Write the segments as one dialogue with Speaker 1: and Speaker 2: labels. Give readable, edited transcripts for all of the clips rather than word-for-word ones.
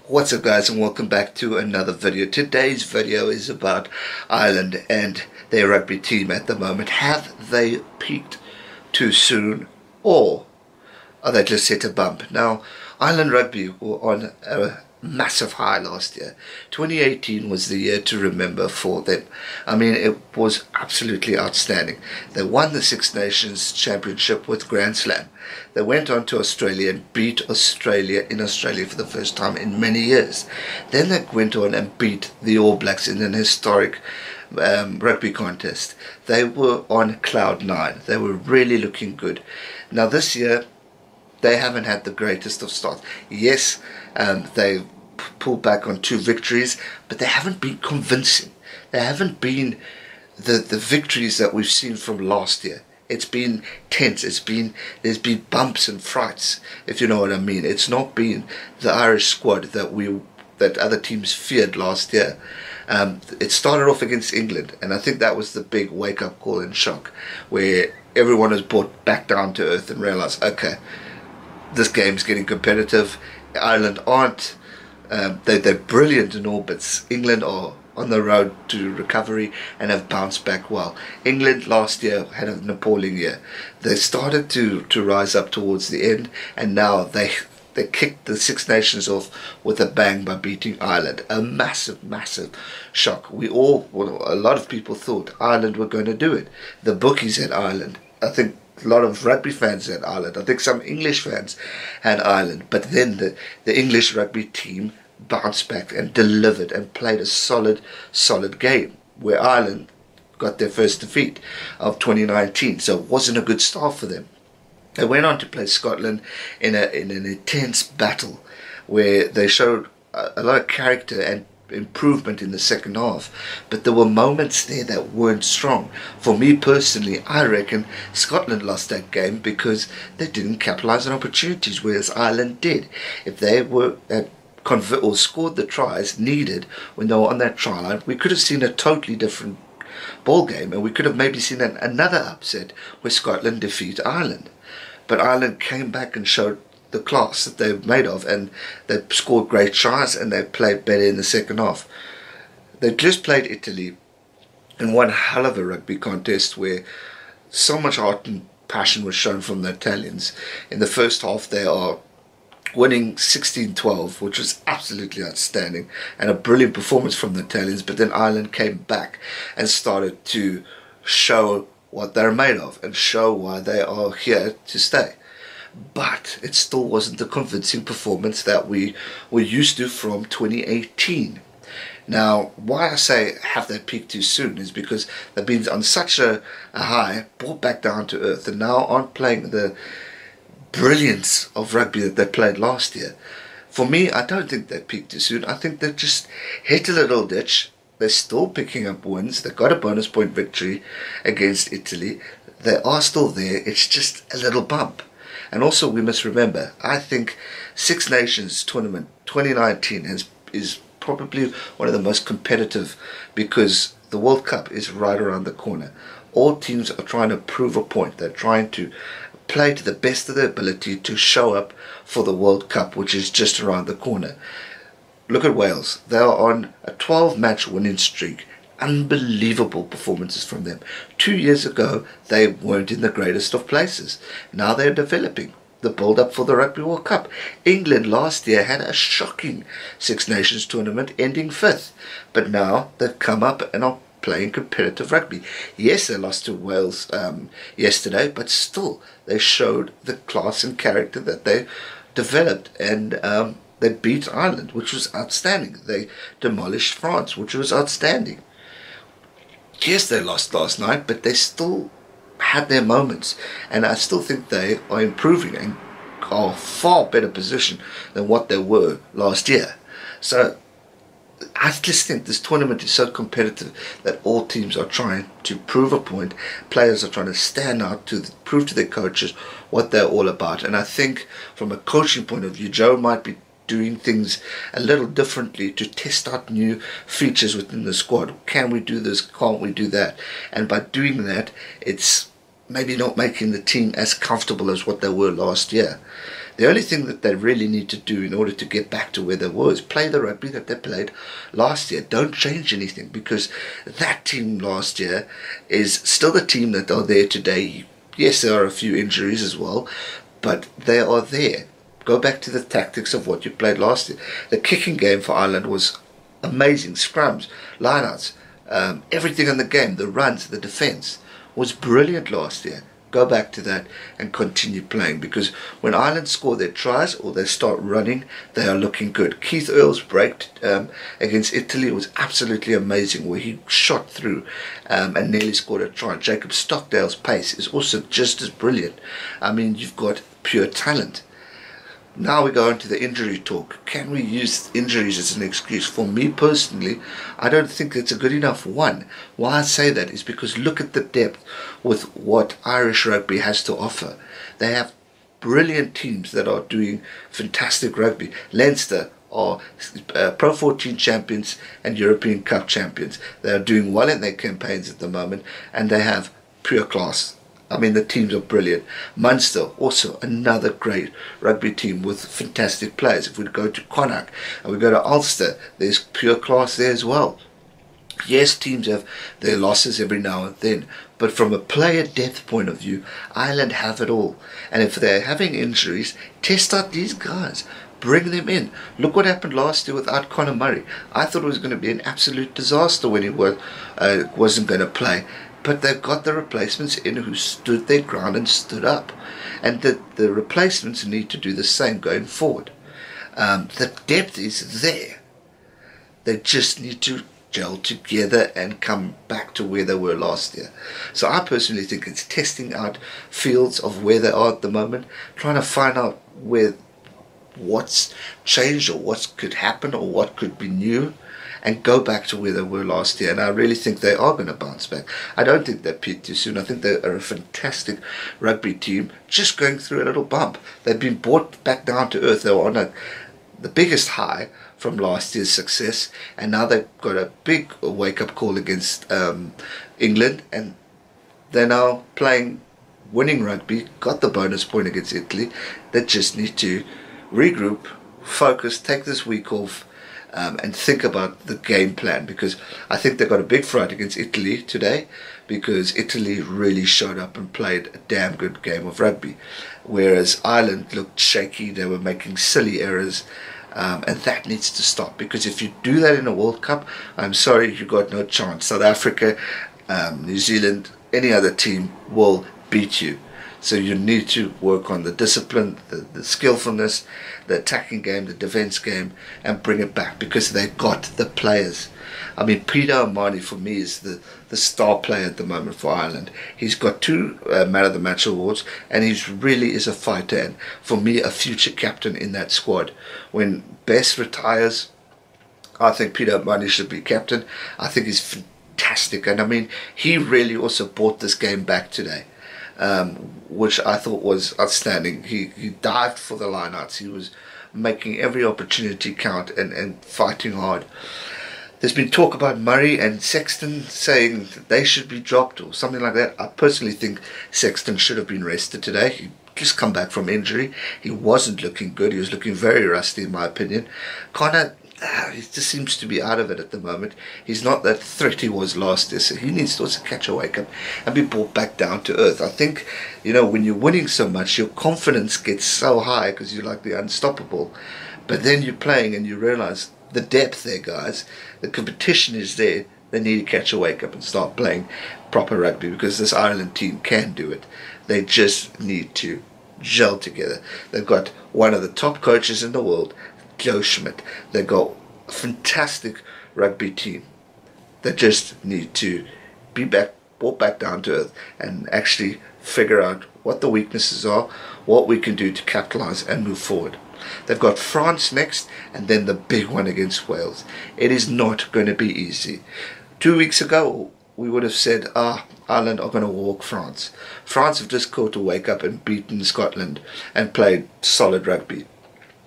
Speaker 1: What's up guys, and welcome back to another video. Today's video is about Ireland and their rugby team at the moment. Have they peaked too soon, or are they just hit a bump? Now, Ireland rugby were on a massive high last year. 2018 was the year to remember for them. I mean, it was absolutely outstanding. They won the Six Nations Championship with Grand Slam. They went on to Australia and beat Australia in Australia for the first time in many years. Then they went on and beat the All Blacks in an historic rugby contest. They were on cloud nine. They were really looking good. Now this year, they haven't had the greatest of starts. Yes, they pulled back on 2 victories, but they haven't been convincing. They haven't been the victories that we've seen from last year. It's been tense. There's been bumps and frights, if you know what I mean. It's not been the Irish squad that other teams feared last year. It started off against England, and I think that was the big wake-up call and shock, where everyone was brought back down to earth and realised, okay, this game's getting competitive. Ireland aren't. They're brilliant in all, but England are on the road to recovery and have bounced back well. England last year had an appalling year. They started to rise up towards the end, and now they kicked the Six Nations off with a bang by beating Ireland. A massive shock. A lot of people thought Ireland were going to do it. The bookies had Ireland. I think a lot of rugby fans had Ireland. I think some English fans had Ireland. But then the English rugby team bounced back and delivered and played a solid game, where Ireland got their first defeat of 2019. So it wasn't a good start for them. They went on to play Scotland in an intense battle, where they showed a lot of character and improvement in the second half, but there were moments there that weren't strong. For me personally, I reckon Scotland lost that game because they didn't capitalise on opportunities, whereas Ireland did. If they had scored the tries needed when they were on that try line, we could have seen a totally different ball game, and we could have maybe seen another upset where Scotland defeat Ireland. But Ireland came back and showed the class that they're made of, and they scored great tries, and they played better in the second half. They just played Italy in one hell of a rugby contest, where so much heart and passion was shown from the Italians. In the first half, they are winning 16-12, which was absolutely outstanding, and a brilliant performance from the Italians. But then Ireland came back and started to show what they're made of and show why they are here to stay. But it still wasn't the convincing performance that we were used to from 2018. Now, why I say have they peaked too soon is because they've been on such a high, brought back down to earth, and now aren't playing the brilliance of rugby that they played last year. For me, I don't think they peaked too soon. I think they've just hit a little ditch. They're still picking up wins. They got a bonus point victory against Italy. They are still there. It's just a little bump. And also, we must remember, I think Six Nations Tournament 2019 is probably one of the most competitive, because the World Cup is right around the corner. All teams are trying to prove a point. They're trying to play to the best of their ability to show up for the World Cup, which is just around the corner. Look at Wales. They are on a 12-match winning streak. Unbelievable performances from them. 2 years ago, they weren't in the greatest of places. Now they're developing the build-up for the Rugby World Cup. England last year had a shocking Six Nations tournament, ending 5th. But now they've come up and are playing competitive rugby. Yes, they lost to Wales yesterday, but still they showed the class and character that they developed, and they beat Ireland, which was outstanding. They demolished France, which was outstanding. Yes, they lost last night, but they still had their moments, and I still think they are improving and are far better position than what they were last year. So I just think this tournament is so competitive that all teams are trying to prove a point. Players are trying to stand out to prove to their coaches what they're all about. And I think from a coaching point of view, Joe might be doing things a little differently to test out new features within the squad. Can we do this? Can't we do that? And by doing that, it's maybe not making the team as comfortable as what they were last year. The only thing that they really need to do in order to get back to where they were is play the rugby that they played last year. Don't change anything, because that team last year is still the team that are there today. Yes, there are a few injuries as well, but they are there. Go back to the tactics of what you played last year. The kicking game for Ireland was amazing. Scrums, lineouts, everything in the game, the runs, the defence was brilliant last year. Go back to that and continue playing, because when Ireland score their tries or they start running, they are looking good. Keith Earl's break against Italy was absolutely amazing, where he shot through and nearly scored a try. Jacob Stockdale's pace is also just as brilliant. I mean, you've got pure talent. Now we go into the injury talk. Can we use injuries as an excuse? For me personally, I don't think it's a good enough one. Why I say that is because look at the depth with what Irish Rugby has to offer. They have brilliant teams that are doing fantastic rugby. Leinster are Pro 14 champions and European Cup champions. They are doing well in their campaigns at the moment, and they have pure class. I mean, the teams are brilliant. Munster, also another great rugby team with fantastic players. If we go to Connacht and we go to Ulster, there's pure class there as well. Yes, teams have their losses every now and then, but from a player depth point of view, Ireland have it all. And if they're having injuries, test out these guys. Bring them in. Look what happened last year without Conor Murray. I thought it was going to be an absolute disaster when he wasn't going to play. But they've got the replacements in who stood their ground and stood up. And the replacements need to do the same going forward. The depth is there. They just need to gel together and come back to where they were last year. So I personally think it's testing out fields of where they are at the moment, trying to find out what's changed or what could happen or what could be new, and go back to where they were last year. And I really think they are going to bounce back. I don't think they peaked too soon. I think they are a fantastic rugby team, just going through a little bump. They've been brought back down to earth. They were on the biggest high from last year's success, and now they've got a big wake-up call against England, and they're now playing winning rugby, got the bonus point against Italy. They just need to regroup, focus, take this week off, and think about the game plan, because I think they've got a big fright against Italy today, because Italy really showed up and played a damn good game of rugby, whereas Ireland looked shaky. They were making silly errors, and that needs to stop, because if you do that in a World Cup, I'm sorry, you've got no chance. South Africa, New Zealand, any other team will beat you. So you need to work on the discipline, the skillfulness, the attacking game, the defence game, and bring it back, because they've got the players. I mean, Peter O'Mahony for me is the star player at the moment for Ireland. He's got 2 Man of the Match awards, and he really is a fighter, and for me a future captain in that squad. When Bess retires, I think Peter O'Mahony should be captain. I think he's fantastic, and I mean, he really also brought this game back today. Which I thought was outstanding. He dived for the lineouts. He was making every opportunity count and fighting hard. There's been talk about Murray and Sexton saying that they should be dropped or something like that. I personally think Sexton should have been rested today. He just come back from injury. He wasn't looking good. He was looking very rusty in my opinion. Connor, he just seems to be out of it at the moment. He's not that threat he was last year, so he needs to also catch a wake up and be brought back down to earth. I think, when you're winning so much, your confidence gets so high because you're like the unstoppable. But then you're playing and you realise the depth there, guys. The competition is there. They need to catch a wake up and start playing proper rugby, because this Ireland team can do it. They just need to gel together. They've got one of the top coaches in the world, Joe Schmidt. They've got a fantastic rugby team. They just need to be brought back down to earth and actually figure out what the weaknesses are, what we can do to capitalise and move forward. They've got France next, and then the big one against Wales. It is not going to be easy. 2 weeks ago, we would have said, Ireland are going to walk France. France have just caught a wake up and beaten Scotland and played solid rugby.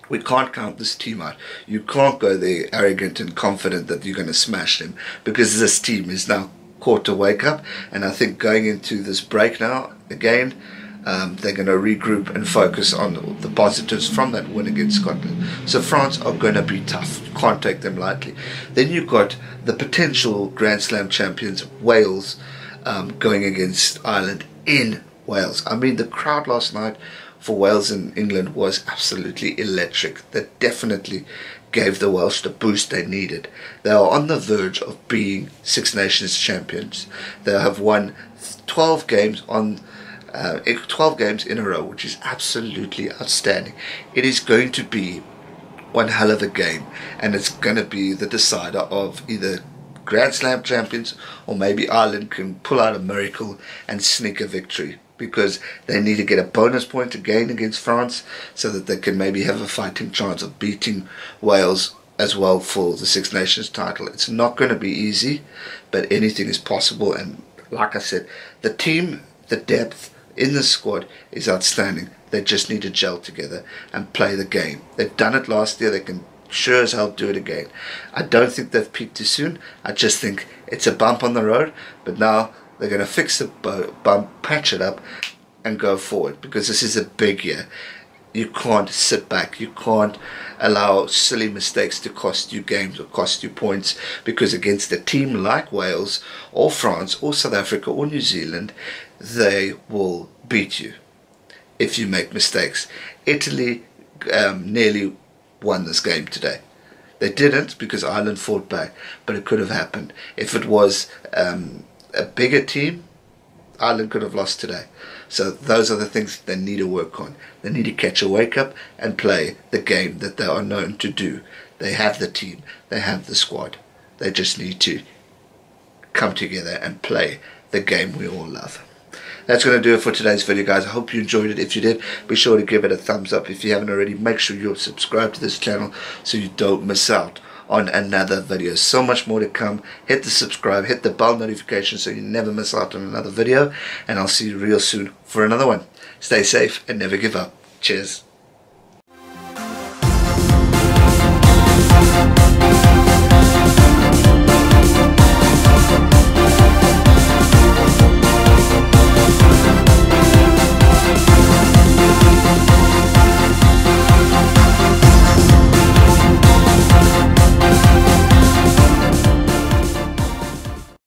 Speaker 1: We can't count this team out. You can't go there arrogant and confident that you're going to smash them, because this team is now caught to wake up. And I think going into this break now, again, They're going to regroup and focus on the positives from that win against Scotland. So France are going to be tough. You can't take them lightly. Then you've got the potential Grand Slam champions, Wales, going against Ireland in Wales. I mean, the crowd last night for Wales and England was absolutely electric. They definitely gave the Welsh the boost they needed. They are on the verge of being Six Nations champions. They have won 12 games 12 games in a row, which is absolutely outstanding. It is going to be one hell of a game, and it's going to be the decider of either Grand Slam champions, or maybe Ireland can pull out a miracle and sneak a victory, because they need to get a bonus point again against France so that they can maybe have a fighting chance of beating Wales as well for the Six Nations title. It's not going to be easy, but anything is possible. And like I said, the team, the depth in the squad is outstanding. They just need to gel together and play the game. They've done it last year. They can sure as hell do it again. I don't think they've peaked too soon. I just think it's a bump on the road, but now they're going to fix the bump, patch it up, and go forward, because this is a big year. You can't sit back. You can't allow silly mistakes to cost you games or cost you points, because against a team like Wales or France or South Africa or New Zealand, they will beat you if you make mistakes. Italy nearly won this game today. They didn't, because Ireland fought back, but it could have happened. If it was a bigger team, Ireland could have lost today. So those are the things they need to work on. They need to catch a wake up and play the game that they are known to do. They have the team, they have the squad. They just need to come together and play the game we all love. That's going to do it for today's video, guys. I hope you enjoyed it. If you did, be sure to give it a thumbs up. If you haven't already, make sure you're subscribed to this channel so you don't miss out on another video. So much more to come. Hit the subscribe, hit the bell notification so you never miss out on another video, and I'll see you real soon for another one. Stay safe and never give up. Cheers.